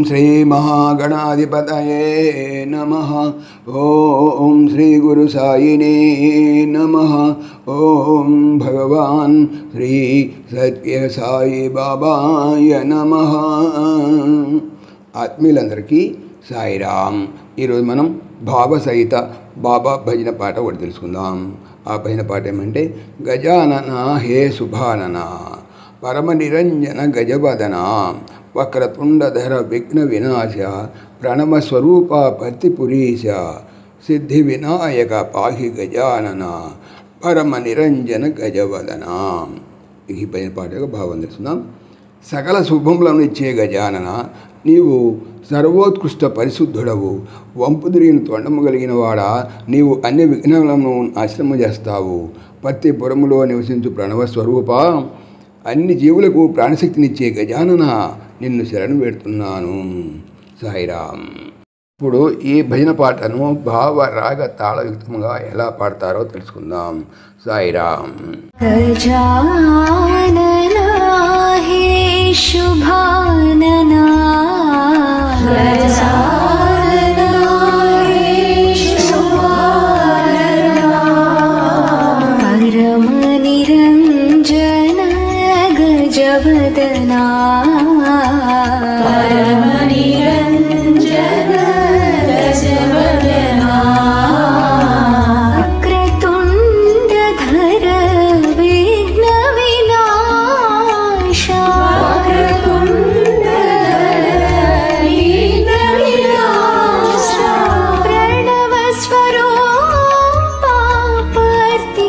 శ్రీ మహాగణాధిపతయే నమః. ఓం శ్రీ గురు సాయినే నమః. ఓం భగవాన్ శ్రీ సత్య సాయి బాబాయ నమః. ఆత్మీయులందరికీ సాయిరామ్. ఈరోజు మనం భావ సహిత బాబా భజన పాట ఒకటి తెలుసుకుందాం. ఆ భజన పాట ఏమంటే, గజానన హే శుభానన పరమ నిరంజన గజవదన వక్రతుండధర విఘ్న వినాశ ప్రణవస్వరూప పత్తిపురీశ సిద్ధి వినాయక పాహి గజానన పరమ నిరంజన గజవదన. ఈ భజన పాట యొక్క భావం తెలుసుకుందాం. సకల శుభములను ఇచ్చే గజానన, నీవు సర్వోత్కృష్ట పరిశుద్ధుడవు. వంపు తిరిగిన తొండము కలిగిన వాడా, నీవు అన్ని విఘ్నములను నాశనము చేస్తావు. పత్తిపురములో నివసించు ప్రణవ స్వరూప, అన్ని జీవులకు ప్రాణశక్తినిచ్చే గజానన, నిన్ను శరణు పెడుతున్నాను. సాయిరామ్. ఇప్పుడు ఈ భజన పాటను భావ రాగ తాళయుక్తంగా ఎలా పాడతారో తెలుసుకుందాం. సాయిరామ్. గజానన హే శుభానన గజానన హే శుభానన పరమ నిరంజన గజవదన పరమ నిరంజన గజవదన వక్రతుండధర విఘ్న వినాశ ప్రణవ స్వరూప పత్తిపురీశ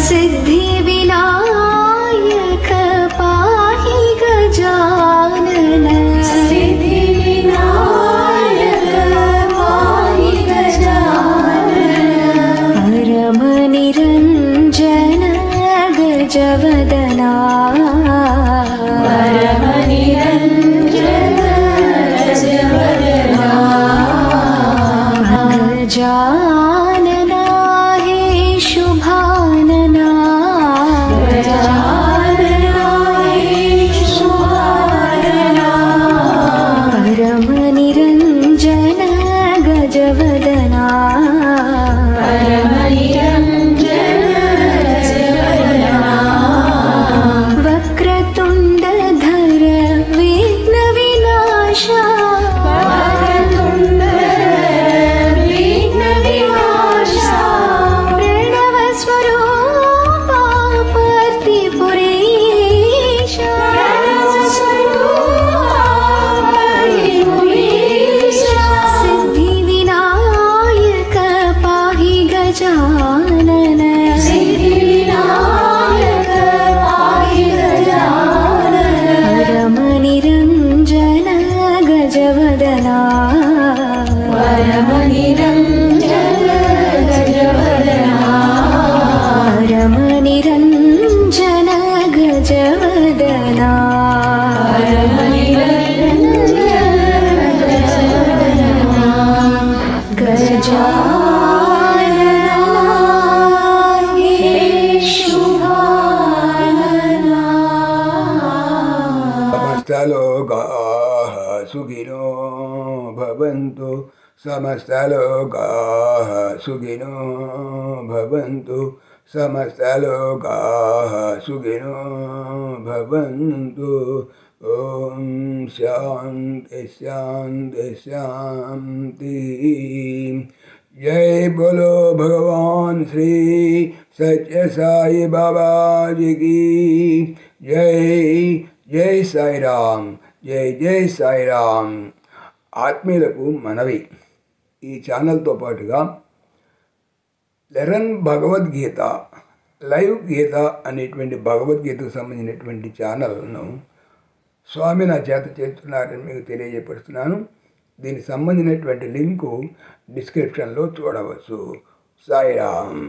సిద్ధి వినాయక పాహి గజానన పరమ నిరంజన గజవదన గజానన హే శుభానన పరమ నిరంజన గజవదన వక్రతుండధర విఘ్న వినాశ ప్రణవ స్వరూప పత్తిపురీశ సిద్ధి వినాయక పాహి గజానన పరమ నిరంజన గజవదన పరమ నిరంజన గజవదన గజానన హే శుభానన. సమస్తలోకాః సుఖినో భవంతు. సమస్తలోకాః సుఖినో భవంతు. సమస్తలోకాః సుఖినో భవంతు. ఓం శాంతి శాంతి శాంతి. జై బోలో భగవాన్ శ్రీ సత్య సాయి బాబాజీకి జై. జై సాయిరామ్. జై జై సాయిరామ్. ఆత్మీయులకు మనవి, ఈ ఛానల్తో పాటుగా లెరన్ భగవద్గీత లైవ్ గీత అనేటువంటి భగవద్గీతకు సంబంధించినటువంటి ఛానల్ను స్వామి నా చేత చేస్తున్నారని మీకు తెలియజేపరుస్తున్నాను. దీనికి సంబంధించినటువంటి లింకు డిస్క్రిప్షన్లో చూడవచ్చు. సాయిరామ్.